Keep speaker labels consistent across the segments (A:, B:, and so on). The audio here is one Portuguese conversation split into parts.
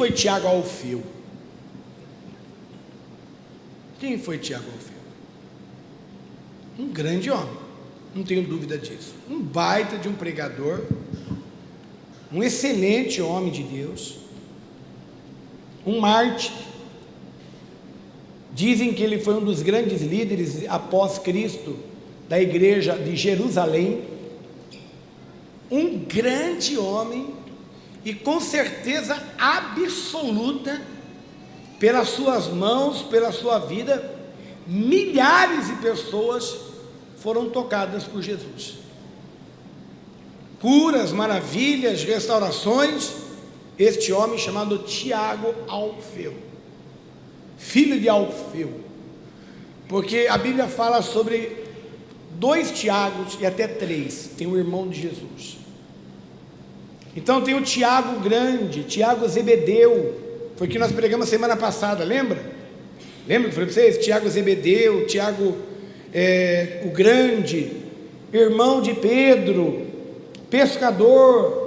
A: foi Tiago Alfeu? Quem foi Tiago Alfeu? Um grande homem, não tenho dúvida disso. Um baita de um pregador, um excelente homem de Deus, um mártir. Dizem que ele foi um dos grandes líderes após Cristo da igreja de Jerusalém. Um grande homem, e com certeza absoluta, pelas suas mãos, pela sua vida, milhares de pessoas foram tocadas por Jesus. Curas, maravilhas, restaurações. Este homem chamado Tiago Alfeu, filho de Alfeu, porque a Bíblia fala sobre 2 Tiagos e até 3, tem um irmão de Jesus. Então tem o Tiago grande, Tiago Zebedeu, foi o que nós pregamos semana passada, lembra? Lembra que eu falei para vocês? Tiago Zebedeu, Tiago o grande, irmão de Pedro, pescador.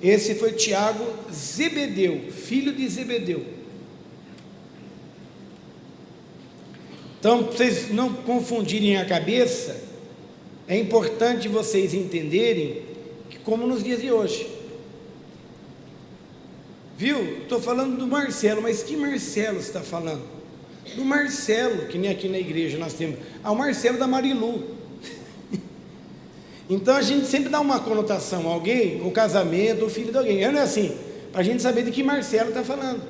A: Esse foi Tiago Zebedeu, filho de Zebedeu. Então, para vocês não confundirem a cabeça, é importante vocês entenderem que, como nos dias de hoje, viu? Estou falando do Marcelo, mas que Marcelo você está falando? Do Marcelo, que nem aqui na igreja nós temos. O Marcelo da Marilu. Então a gente sempre dá uma conotação a alguém, o casamento, o filho de alguém. Não é assim, para a gente saber de que Marcelo está falando.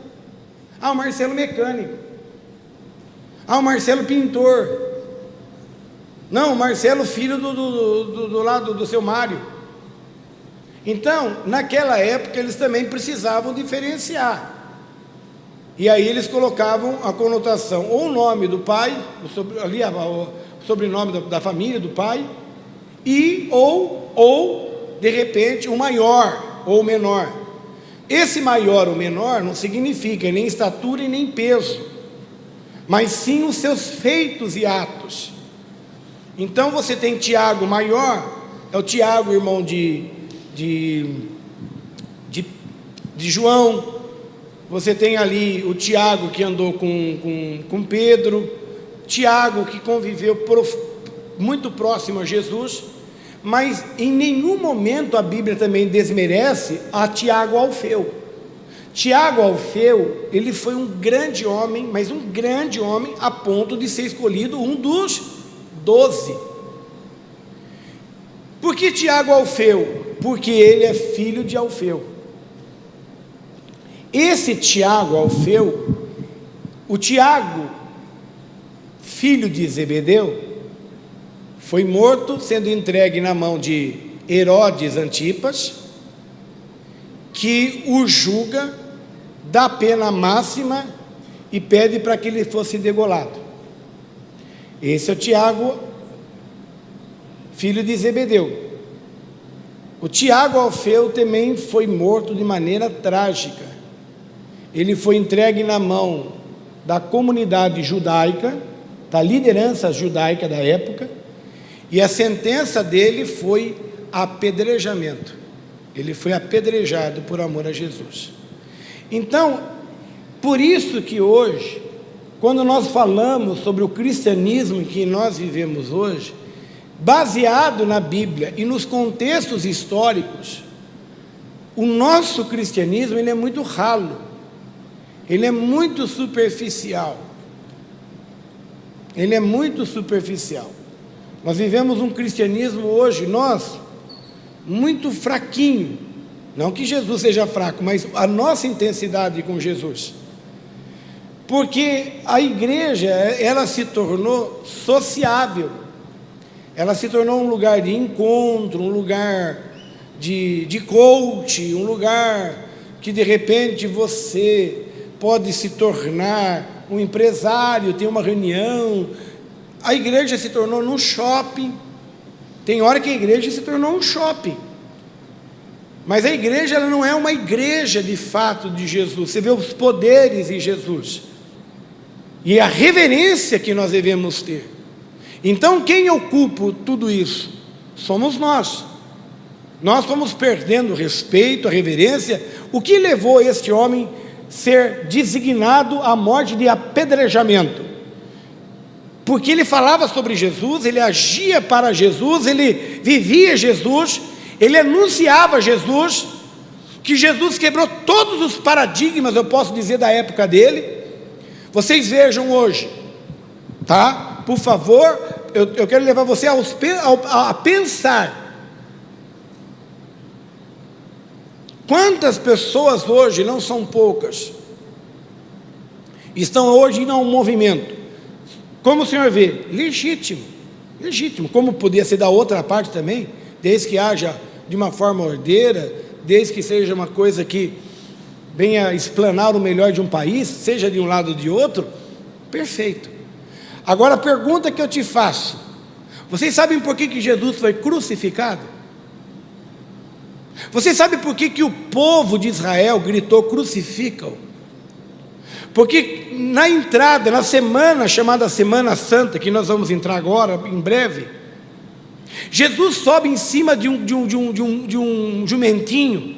A: O Marcelo mecânico. O Marcelo pintor. Não, o Marcelo filho do lado do seu Mário. Então, naquela época eles também precisavam diferenciar. E aí eles colocavam a conotação, ou o nome do pai, o sobrenome da família do pai, ou de repente o maior ou o menor. Esse maior ou menor não significa nem estatura e nem peso, mas sim os seus feitos e atos. Então você tem Tiago maior, é o Tiago, irmão de João. Você tem ali o Tiago que andou com Pedro, Tiago que conviveu muito próximo a Jesus, mas em nenhum momento a Bíblia também desmerece a Tiago Alfeu. Tiago Alfeu, ele foi um grande homem, mas um grande homem a ponto de ser escolhido um dos 12. Por que Tiago Alfeu? Porque ele é filho de Alfeu. Esse Tiago Alfeu, o Tiago, filho de Zebedeu, foi morto, sendo entregue na mão de Herodes Antipas, que o julga, dá pena máxima e pede para que ele fosse degolado. Esse é o Tiago, filho de Zebedeu. O Tiago Alfeu também foi morto de maneira trágica. Ele foi entregue na mão da comunidade judaica, da liderança judaica da época, e a sentença dele foi apedrejamento. Ele foi apedrejado por amor a Jesus. Então, por isso que hoje, quando nós falamos sobre o cristianismo que nós vivemos hoje, baseado na Bíblia e nos contextos históricos, o nosso cristianismo ele é muito ralo. Ele é muito superficial. Ele é muito superficial. Nós vivemos um cristianismo hoje, muito fraquinho. Não que Jesus seja fraco, mas a nossa intensidade com Jesus. Porque a igreja, ela se tornou sociável. Ela se tornou um lugar de encontro, um lugar de coach, um lugar que de repente você pode se tornar um empresário, ter uma reunião. A igreja se tornou num shopping. Tem hora que a igreja se tornou um shopping. Mas a igreja ela não é uma igreja de fato de Jesus. Você vê os poderes em Jesus. E a reverência que nós devemos ter. Então quem ocupa tudo isso? Somos nós. Nós fomos perdendo o respeito, a reverência. O que levou este homem a ser designado à morte de apedrejamento? Porque ele falava sobre Jesus, ele agia para Jesus, ele vivia Jesus, ele anunciava Jesus, que Jesus quebrou todos os paradigmas, eu posso dizer, da época dele. Vocês vejam hoje, tá? Por favor, eu quero levar você a pensar. Quantas pessoas hoje, não são poucas, estão hoje indo a um movimento, como o senhor vê, legítimo, como podia ser da outra parte também, desde que haja de uma forma ordeira, desde que seja uma coisa que venha explanar o melhor de um país, seja de um lado ou de outro, perfeito. Agora a pergunta que eu te faço: vocês sabem por que Jesus foi crucificado? Vocês sabem por que o povo de Israel gritou crucifica-o? Porque na entrada, na semana chamada Semana Santa, que nós vamos entrar agora, em breve, Jesus sobe em cima de um jumentinho,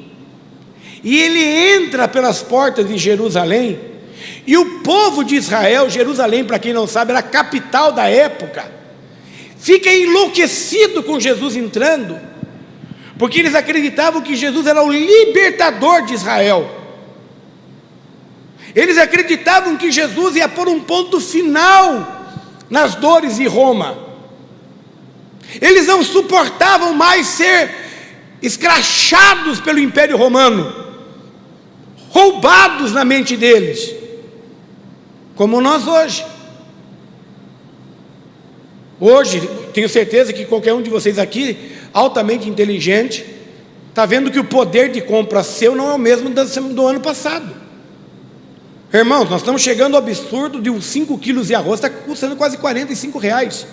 A: e ele entra pelas portas de Jerusalém, e o povo de Israel, Jerusalém, para quem não sabe, era a capital da época, fica enlouquecido com Jesus entrando, porque eles acreditavam que Jesus era o libertador de Israel. Eles acreditavam que Jesus ia pôr um ponto final nas dores de Roma. Eles não suportavam mais ser escrachados pelo Império Romano, roubados na mente deles, como nós hoje. Hoje, tenho certeza que qualquer um de vocês aqui, altamente inteligente, está vendo que o poder de compra seu não é o mesmo do ano passado. Irmãos, nós estamos chegando ao absurdo de uns 5 quilos de arroz, está custando quase R$45,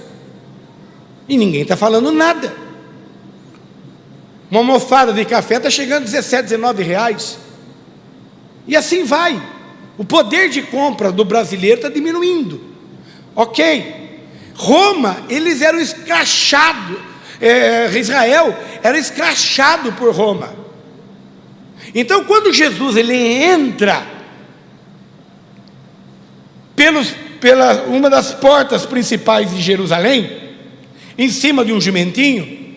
A: e ninguém está falando nada. Uma almofada de café está chegando a R$17, R$19, e assim vai. O poder de compra do brasileiro está diminuindo, ok? Roma, eles eram escrachados, Israel era escrachado por Roma. Então quando Jesus ele entra pela uma das portas principais de Jerusalém, em cima de um jumentinho,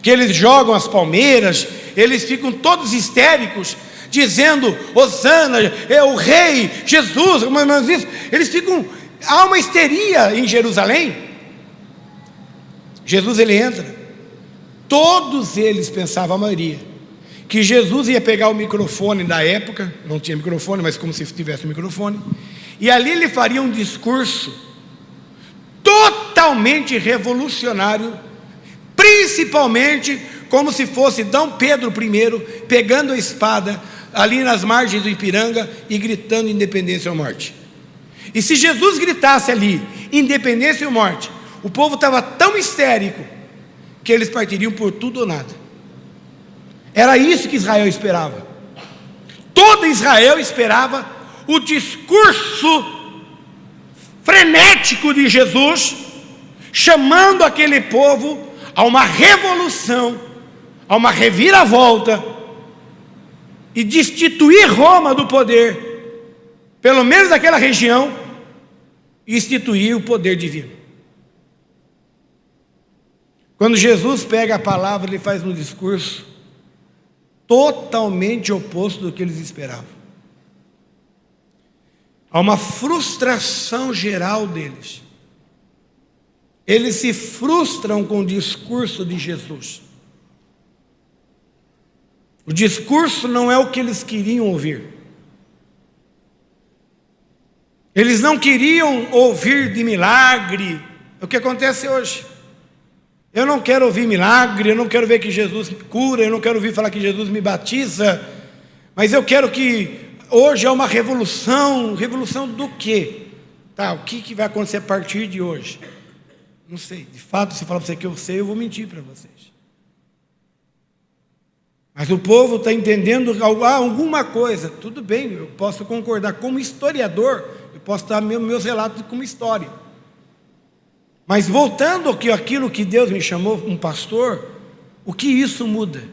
A: que eles jogam as palmeiras, eles ficam todos histéricos, dizendo, Hosana, é o rei, Jesus, mas isso, eles ficam, há uma histeria em Jerusalém. Jesus ele entra, todos eles pensavam, a maioria, que Jesus ia pegar o microfone da época, não tinha microfone, mas como se tivesse um microfone, e ali ele faria um discurso totalmente revolucionário, principalmente como se fosse D. Pedro I pegando a espada ali nas margens do Ipiranga e gritando independência ou morte. E se Jesus gritasse ali independência ou morte, o povo estava tão histérico que eles partiriam por tudo ou nada. Era isso que Israel esperava. Todo Israel esperava o discurso frenético de Jesus, chamando aquele povo a uma revolução, a uma reviravolta, e destituir Roma do poder, pelo menos daquela região, e instituir o poder divino. Quando Jesus pega a palavra, ele faz um discurso totalmente oposto do que eles esperavam. Há uma frustração geral deles. Eles se frustram com o discurso de Jesus. O discurso não é o que eles queriam ouvir. Eles não queriam ouvir de milagre. É o que acontece hoje. Eu não quero ouvir milagre, eu não quero ver que Jesus cura, eu não quero ouvir falar que Jesus me batiza, mas eu quero que hoje é uma revolução. Revolução do quê? Tá, o que vai acontecer a partir de hoje? Não sei, de fato, se falar para você que eu sei, eu vou mentir para vocês. Mas o povo está entendendo alguma coisa. Tudo bem, eu posso concordar. Como historiador, eu posso dar meus relatos como história. Mas voltando aquilo que Deus me chamou, um pastor, O que isso muda?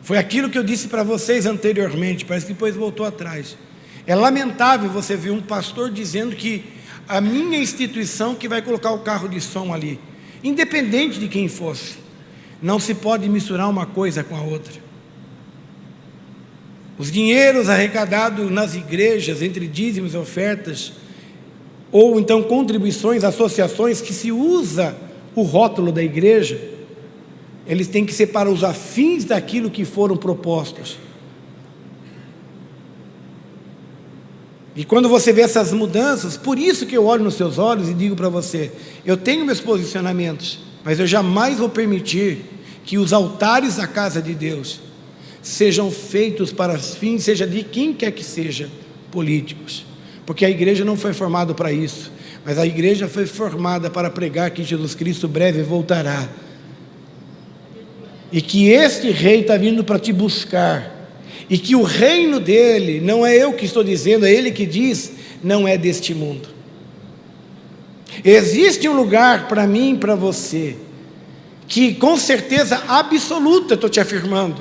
A: Foi aquilo que eu disse para vocês anteriormente, parece que depois voltou atrás. É lamentável você ver um pastor dizendo que a minha instituição que vai colocar o carro de som ali, independente de quem fosse. Não se pode misturar uma coisa com a outra. Os dinheiros arrecadados nas igrejas, entre dízimos e ofertas, ou então contribuições, associações, que se usa o rótulo da igreja, eles têm que ser para os afins daquilo que foram propostos. E quando você vê essas mudanças, por isso que eu olho nos seus olhos e digo para você, eu tenho meus posicionamentos, mas eu jamais vou permitir que os altares da casa de Deus sejam feitos para fins, seja de quem quer que seja, políticos. Porque a igreja não foi formada para isso, mas a igreja foi formada para pregar que Jesus Cristo breve voltará. E que este rei está vindo para te buscar. E que o reino dele, não é eu que estou dizendo, é ele que diz, não é deste mundo. Existe um lugar para mim e para você, que com certeza absoluta, estou te afirmando,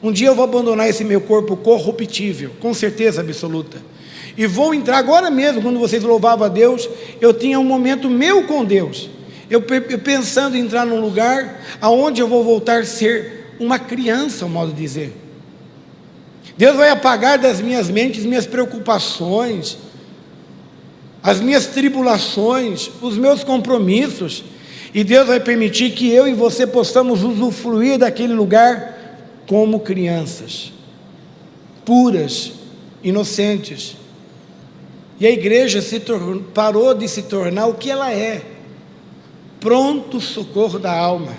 A: um dia eu vou abandonar esse meu corpo corruptível, com certeza absoluta, e vou entrar agora mesmo. Quando vocês louvavam a Deus, eu tinha um momento meu com Deus, eu pensando em entrar num lugar aonde eu vou voltar a ser uma criança, ao modo de dizer. Deus vai apagar das minhas mentes minhas preocupações, as minhas tribulações, os meus compromissos, e Deus vai permitir que eu e você possamos usufruir daquele lugar como crianças, puras, inocentes. E a igreja parou de se tornar o que ela é, pronto socorro da alma.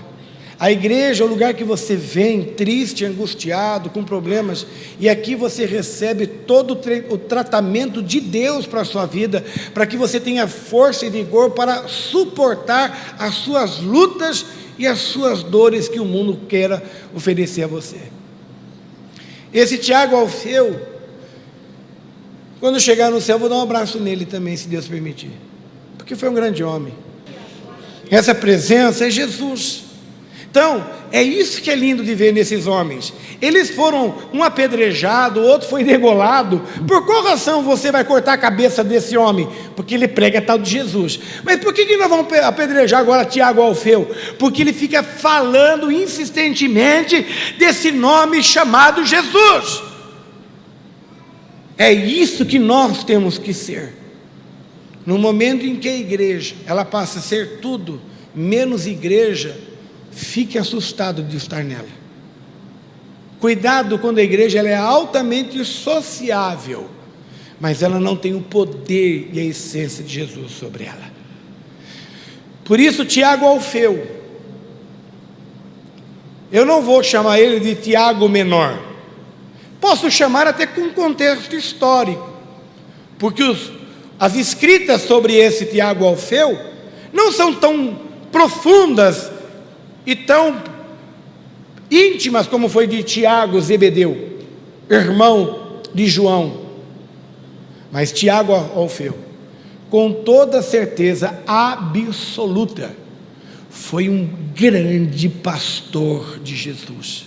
A: A igreja é o lugar que você vem triste, angustiado, com problemas, e aqui você recebe todo o tratamento de Deus para a sua vida, para que você tenha força e vigor para suportar as suas lutas e as suas dores que o mundo queira oferecer a você. Esse Tiago Alfeu, quando chegar no céu, eu vou dar um abraço nele também, se Deus permitir, porque foi um grande homem. Essa presença é Jesus. Então, é isso que é lindo de ver nesses homens. Eles foram, um apedrejado, o outro foi degolado. Por qual razão você vai cortar a cabeça desse homem? Porque ele prega tal de Jesus. Mas por que nós vamos apedrejar agora Tiago Alfeu? Porque ele fica falando insistentemente desse nome chamado Jesus. É isso que nós temos que ser. No momento em que a igreja, ela passa a ser tudo menos igreja, fique assustado de estar nela. Cuidado quando a igreja ela é altamente sociável, mas ela não tem o poder e a essência de Jesus sobre ela. Por isso Tiago Alfeu, eu não vou chamar ele de Tiago menor, posso chamar até com contexto histórico, porque as escritas sobre esse Tiago Alfeu não são tão profundas e tão íntimas como foi de Tiago Zebedeu, irmão de João. Mas Tiago Alfeu, com toda certeza absoluta, foi um grande pastor de Jesus,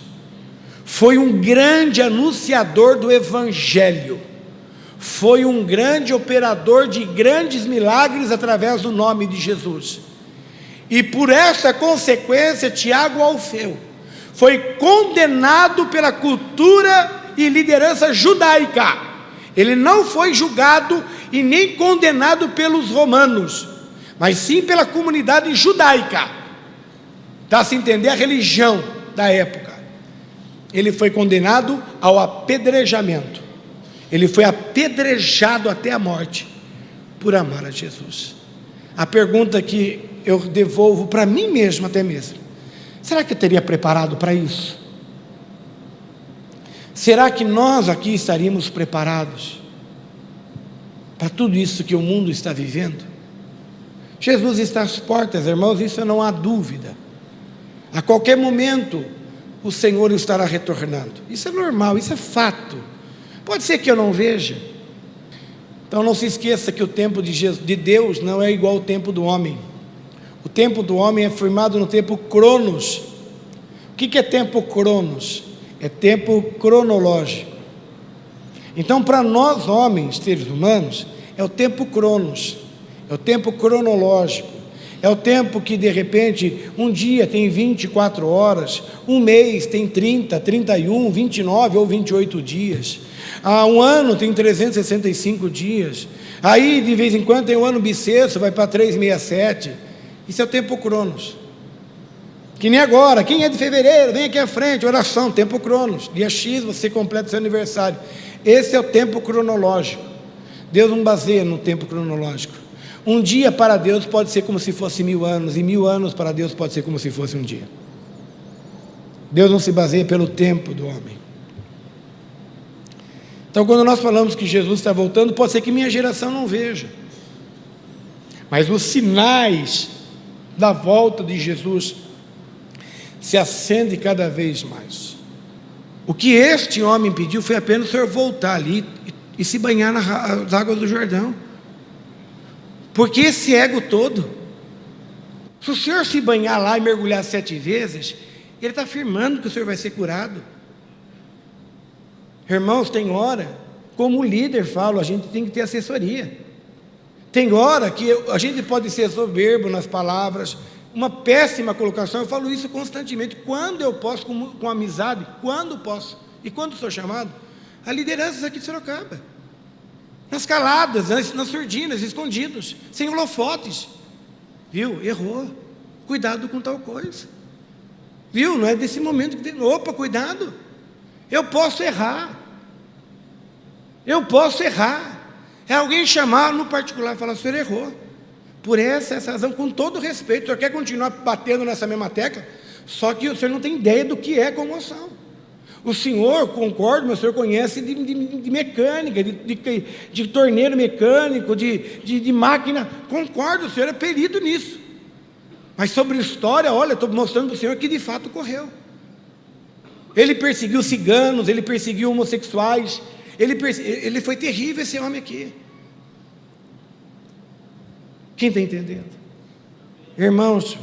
A: foi um grande anunciador do Evangelho, foi um grande operador de grandes milagres através do nome de Jesus. E por essa consequência, Tiago Alfeu foi condenado pela cultura e liderança judaica. Ele não foi julgado e nem condenado pelos romanos, mas sim pela comunidade judaica. Dá-se entender a religião da época. Ele foi condenado ao apedrejamento. Ele foi apedrejado até a morte por amar a Jesus. A pergunta que eu devolvo para mim mesmo até mesmo: será que eu teria preparado para isso? Será que nós aqui estaríamos preparados para tudo isso que o mundo está vivendo? Jesus está às portas, irmãos, isso não há dúvida. A qualquer momento o Senhor estará retornando. Isso é normal, isso é fato. Pode ser que eu não veja. Então não se esqueça que o tempo de Deus não é igual ao tempo do homem. O tempo do homem é firmado no tempo cronos. O que é tempo cronos? É tempo cronológico. Então, para nós homens, seres humanos, é o tempo cronos, é o tempo cronológico, é o tempo que de repente um dia tem 24 horas, um mês tem 30, 31, 29 ou 28 dias, um ano tem 365 dias, aí de vez em quando tem um ano bissexto, vai para 367, isso é o tempo cronos. Que nem agora, quem é de fevereiro, vem aqui à frente, oração, tempo cronos, dia X você completa seu aniversário. Esse é o tempo cronológico. Deus não baseia no tempo cronológico. Um dia para Deus pode ser como se fosse 1000 anos, e 1000 anos para Deus pode ser como se fosse um dia. Deus não se baseia pelo tempo do homem. Então, quando nós falamos que Jesus está voltando, pode ser que minha geração não veja, mas os sinais da volta de Jesus se acende cada vez mais. O que este homem pediu foi apenas o Senhor voltar ali e se banhar nas águas do Jordão. Porque esse ego todo, se o Senhor se banhar lá e mergulhar 7 vezes, Ele está afirmando que o Senhor vai ser curado. Irmãos, tem hora, como líder falo, a gente tem que ter assessoria. Tem hora que a gente pode ser soberbo nas palavras, uma péssima colocação, eu falo isso constantemente. Quando eu posso, com amizade, quando posso, e quando sou chamado, a liderança aqui de Sorocaba, nas caladas, nas surdinas, escondidos, sem holofotes, viu? Errou, cuidado com tal coisa, viu? Não é desse momento que tem, opa, cuidado, eu posso errar, é alguém chamar no particular e falar, o senhor errou, por essa razão, com todo respeito, o senhor quer continuar batendo nessa mesma tecla, só que o senhor não tem ideia do que é comoção. O senhor, concordo, mas o senhor conhece de mecânica, de torneiro mecânico, de máquina, concordo, o senhor é perito nisso, mas sobre história, olha, estou mostrando para o senhor que de fato ocorreu. Ele perseguiu ciganos, ele perseguiu homossexuais, ele foi terrível esse homem aqui. Quem está entendendo? Irmãos,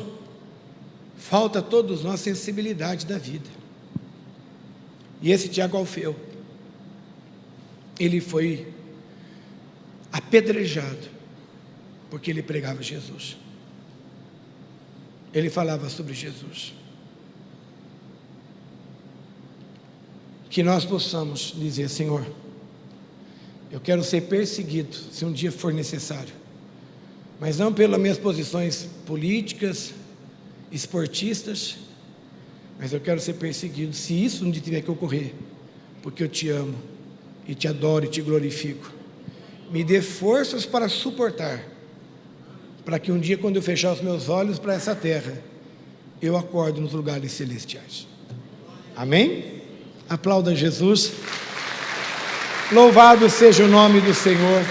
A: falta a todos nós sensibilidade da vida. E esse Tiago Alfeu, ele foi apedrejado porque ele pregava Jesus. Ele falava sobre Jesus. Que nós possamos dizer, Senhor, eu quero ser perseguido se um dia for necessário, mas não pelas minhas posições políticas, esportistas, mas eu quero ser perseguido, se isso um dia tiver que ocorrer, porque eu te amo, e te adoro, e te glorifico. Me dê forças para suportar, para que um dia, quando eu fechar os meus olhos para essa terra, eu acorde nos lugares celestiais. Amém? Aplauda Jesus. Louvado seja o nome do Senhor.